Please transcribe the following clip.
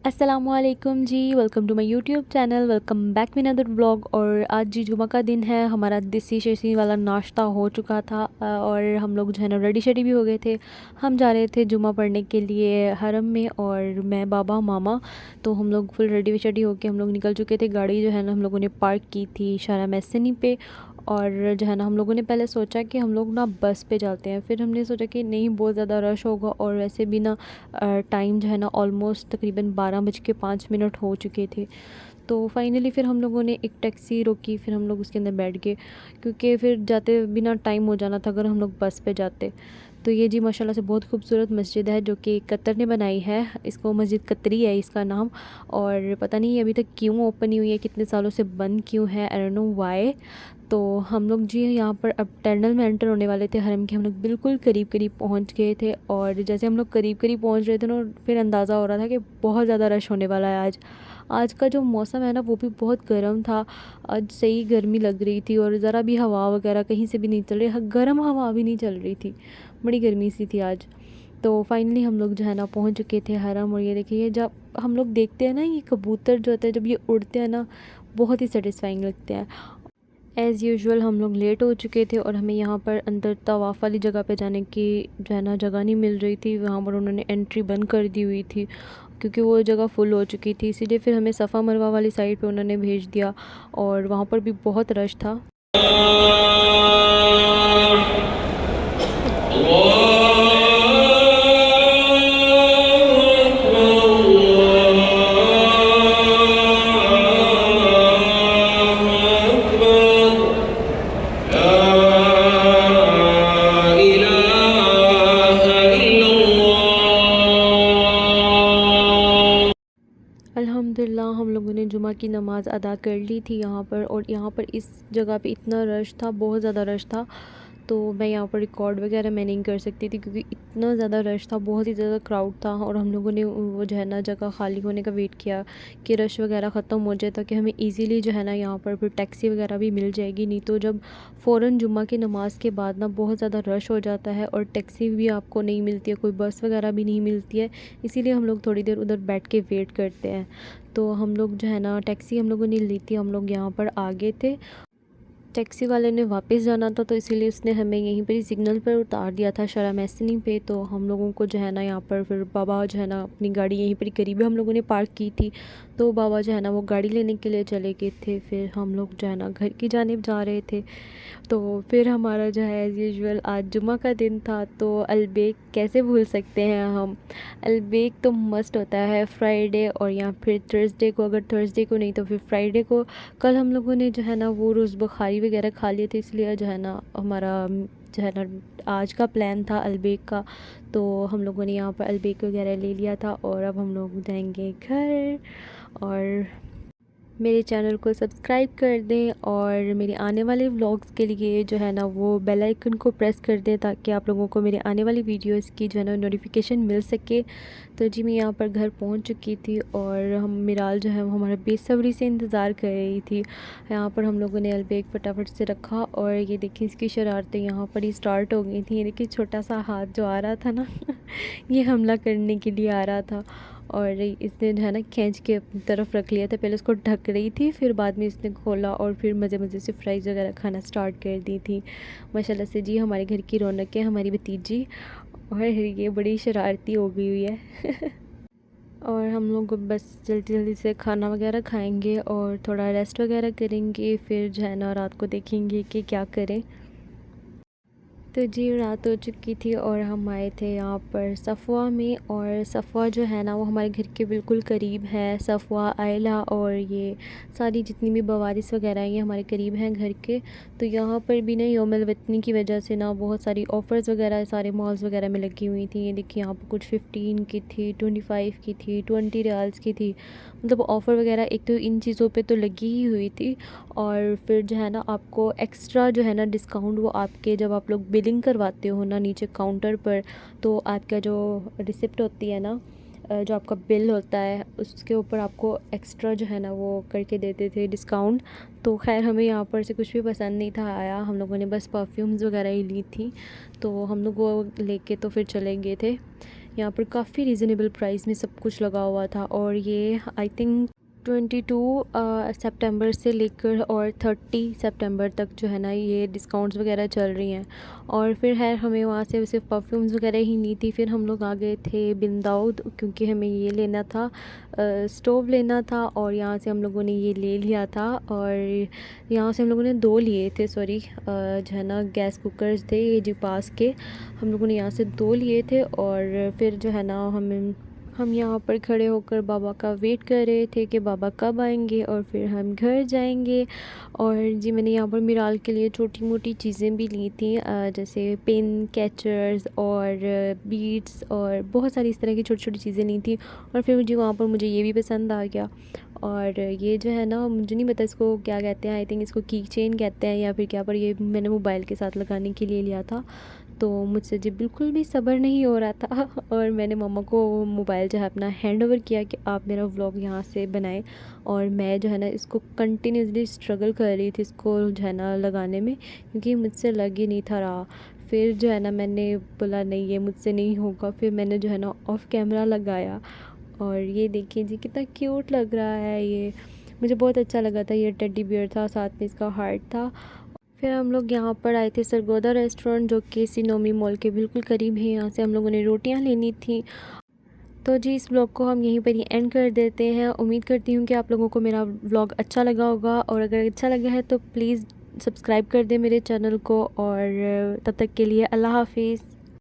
अस्सलामुअलैकुम जी, welcome to my YouTube channel. Welcome back with another blog. और आज जी जुमा का दिन है। हमारा देसी शेसी वाला नाश्ता हो चुका था और हम लोग जो है ना रेडी शेडी भी हो गए थे। हम जा रहे थे जुमा पढ़ने के लिए हरम में, और मैं बाबा मामा तो हम लोग फुल रेडी शेडी होके हम लोग निकल चुके थे। गाड़ी जो है ना हम लोगों ने पार्क की थी शारा मैसनी पे। और जो है ना हम लोगों ने पहले सोचा कि हम लोग ना बस पे जाते हैं, फिर हमने सोचा कि नहीं बहुत ज़्यादा रश होगा, और वैसे भी ना टाइम जो है ना ऑलमोस्ट तकरीबन 12:05 हो चुके थे। तो फाइनली फिर हम लोगों ने एक टैक्सी रोकी, फिर हम लोग उसके अंदर बैठ गए, क्योंकि फिर जाते बिना टाइम हो जाना था अगर हम लोग बस पे जाते। तो ये जी माशाल्लाह से बहुत खूबसूरत मस्जिद है जो कि कतर ने बनाई है। इसको मस्जिद कतरी है इसका नाम। और पता नहीं अभी तक क्यों ओपन नहीं हुई है, कितने सालों से बंद क्यों है, आई डोंट नो व्हाई। तो हम लोग जी यहाँ पर अब टनल में एंटर होने वाले थे हरम के। हम लोग बिल्कुल करीब करीब पहुँच गए थे, और जैसे हम लोग करीब करीब पहुँच रहे थे ना, फिर अंदाज़ा हो रहा था कि बहुत ज़्यादा रश होने वाला है आज। आज का जो मौसम है ना वो भी बहुत गर्म था। आज सही गर्मी लग रही थी, और ज़रा भी हवा वगैरह कहीं से भी नहीं चल रही, गर्म हवा भी नहीं चल रही थी। बड़ी गर्मी सी थी आज। तो फाइनली हम लोग जो है ना पहुँच चुके थे हरम। और ये देखिए, जब हम लोग देखते हैं ना ये कबूतर जो होते हैं जब ये उड़ते हैं ना, बहुत ही सेटिस्फाइंग लगते हैं। एज़ यूजुअल हम लोग लेट हो चुके थे, और हमें यहाँ पर अंदर तवाफ़ वाली जगह पे जाने की जो है ना जगह नहीं मिल रही थी। वहाँ पर उन्होंने एंट्री बंद कर दी हुई थी, क्योंकि वो जगह फुल हो चुकी थी। इसीलिए फिर हमें सफ़ा मरवा वाली साइड पे उन्होंने भेज दिया, और वहाँ पर भी बहुत रश था। अल्हम्दुलिल्लाह हम लोगों ने जुमा की नमाज़ अदा कर ली थी यहाँ पर। और यहाँ पर इस जगह पे इतना रश था, बहुत ज़्यादा रश था। तो मैं यहाँ पर रिकॉर्ड वगैरह मैं नहीं कर सकती थी, क्योंकि इतना ज़्यादा रश था, बहुत ही ज़्यादा क्राउड था। और हम लोगों ने वो जो है ना जगह खाली होने का वेट किया कि रश वगैरह ख़त्म हो जाए, ताकि हमें इजीली जो है ना यहाँ पर फिर टैक्सी वगैरह भी मिल जाएगी। नहीं तो जब फ़ौरन जुम्मा की नमाज़ के बाद ना बहुत ज़्यादा रश हो जाता है, और टैक्सी भी आपको नहीं मिलती है, कोई बस वगैरह भी नहीं मिलती है। इसीलिए हम लोग थोड़ी देर उधर बैठ के वेट करते हैं। तो हम लोग जो है ना टैक्सी हम लोगों ने ली थी, हम लोग यहाँ पर आ गए थे। टैक्सी वाले ने वापस जाना था, तो इसीलिए उसने हमें यहीं पर ही सिग्नल पर उतार दिया था शरा मैसनी पे। तो हम लोगों को जो है ना यहाँ पर फिर बाबा जो है ना अपनी गाड़ी यहीं पर ही करीब हम लोगों ने पार्क की थी। तो बाबा जो है ना वो गाड़ी लेने के लिए चले गए थे। फिर हम लोग जो है ना घर की जानिब जा रहे थे। तो फिर हमारा जो है एज़ यूजुअल आज जुमा का दिन था, तो अलबेक कैसे भूल सकते हैं हम। अलबेक तो मस्ट होता है फ्राइडे और या फिर थर्सडे को, अगर थर्सडे को नहीं तो फिर फ्राइडे को। कल हम लोगों ने जो है ना वो रोज़ बुखारी वगैरह खा लिए थे, इसलिए जो है ना हमारा जो है ना आज का प्लान था अलबेक का। तो हम लोगों ने यहाँ पर अलबेक वगैरह ले लिया था, और अब हम लोग जाएंगे घर। और मेरे चैनल को सब्सक्राइब कर दें, और मेरे आने वाले व्लॉग्स के लिए जो है ना वो बेल आइकन को प्रेस कर दें, ताकि आप लोगों को मेरे आने वाली वीडियोस की जो है ना नोटिफिकेशन मिल सके। तो जी मैं यहाँ पर घर पहुँच चुकी थी, और हम मिराल जो है वो हमारा बेसब्री से इंतज़ार कर रही थी। यहाँ पर हम लोगों ने अलबेग फटाफट से रखा, और ये देखिए इसकी शरारतें यहाँ पर ही स्टार्ट हो गई थी। ये देखिए छोटा सा हाथ जो आ रहा था ना ये हमला करने के लिए आ रहा था, और इसने जो है ना खींच के अपनी तरफ रख लिया था। पहले उसको ढक रही थी, फिर बाद में इसने खोला और फिर मज़े मज़े से फ्राइज़ वगैरह खाना स्टार्ट कर दी थी। माशाल्लाह से जी हमारे घर की रौनक है हमारी भतीजी, और ये बड़ी शरारती हो गई हुई है और हम लोग बस जल्दी जल्दी से खाना वगैरह खाएंगे और थोड़ा रेस्ट वगैरह करेंगे, फिर जो है ना रात को देखेंगे कि क्या करें। तो जी रात हो चुकी थी, और हम आए थे यहाँ पर सफ़वा में। और सफ़वा जो है ना वो हमारे घर के बिल्कुल करीब है। सफ़वा, आयला और ये सारी जितनी भी बवारिस वगैरह हैं ये हमारे करीब हैं घर के। तो यहाँ पर भी ना यौमुल वतनी की वजह से ना बहुत सारी ऑफ़र्स वगैरह सारे मॉल्स वगैरह में लगी हुई थी। ये देखिए यहाँ पर कुछ 15 की थी, 25 की थी, 20 रियाल्स की थी। मतलब ऑफ़र वगैरह एक तो इन चीज़ों पे तो लगी ही हुई थी, और फिर जो है ना आपको एक्स्ट्रा जो है ना डिस्काउंट वो आपके जब आप लोग बिलिंग करवाते हो ना नीचे काउंटर पर, तो आपका जो रिसिप्ट होती है ना, जो आपका बिल होता है उसके ऊपर आपको एक्स्ट्रा जो है ना वो करके देते थे डिस्काउंट। तो खैर हमें यहाँ पर से कुछ भी पसंद नहीं था आया, हम लोगों ने बस परफ्यूम्स वगैरह ही ली थी। तो हम लोग वो लेके तो फिर चले गए थे। यहाँ पर काफ़ी रीज़नेबल प्राइस में सब कुछ लगा हुआ था। और ये आई थिंक 22 सितंबर से लेकर और 30 सितंबर तक जो है ना ये डिस्काउंट्स वगैरह चल रही हैं। और फिर है हमें वहाँ से सिर्फ परफ्यूम्स वगैरह ही नहीं थी, फिर हम लोग आ गए थे बिन दाऊद, क्योंकि हमें ये लेना था, स्टोव लेना था। और यहाँ से हम लोगों ने ये ले लिया था। और यहाँ से हम लोगों ने 2 लिए थे, सॉरी जो है ना गैस कुकर्स थे ये जो पास के, हम लोगों ने यहाँ से 2 लिए थे। और फिर जो है ना हम यहाँ पर खड़े होकर बाबा का वेट कर रहे थे कि बाबा कब आएंगे और फिर हम घर जाएंगे। और जी मैंने यहाँ पर मिराल के लिए छोटी मोटी चीज़ें भी ली थी, जैसे पेन कैचर्स और बीड्स और बहुत सारी इस तरह की छोटी छोटी चीज़ें ली थी। और फिर मुझे वहाँ पर मुझे ये भी पसंद आ गया। और ये जो है ना मुझे नहीं पता इसको क्या कहते हैं, आई थिंक इसको की चेन कहते हैं या फिर क्या, पर ये मैंने मोबाइल के साथ लगाने के लिए लिया था। तो मुझसे जी बिल्कुल भी सब्र नहीं हो रहा था और मैंने मम्मा को मोबाइल जो है अपना हैंड ओवर किया कि आप मेरा व्लॉग यहाँ से बनाएं। और मैं जो है ना इसको कंटिन्यूसली स्ट्रगल कर रही थी इसको जो है ना लगाने में, क्योंकि मुझसे लग ही नहीं था रहा। फिर जो है ना मैंने बोला नहीं ये मुझसे नहीं होगा, फिर मैंने जो है ना ऑफ़ कैमरा लगाया। और ये देखिए जी कितना क्यूट लग रहा है ये, मुझे बहुत अच्छा लगा था। ये टेडी बियर था, साथ में इसका हार्ट था। फिर हम लोग यहाँ पर आए थे सरगोदा रेस्टोरेंट, जो कि सिनोमी मॉल के बिल्कुल करीब है। यहाँ से हम लोगों ने रोटियाँ लेनी थी। तो जी इस व्लॉग को हम यहीं पर ही एंड कर देते हैं। उम्मीद करती हूँ कि आप लोगों को मेरा व्लॉग अच्छा लगा होगा, और अगर अच्छा लगा है तो प्लीज़ सब्सक्राइब कर दें मेरे चैनल को। और तब तक के लिए अल्लाह हाफिज़।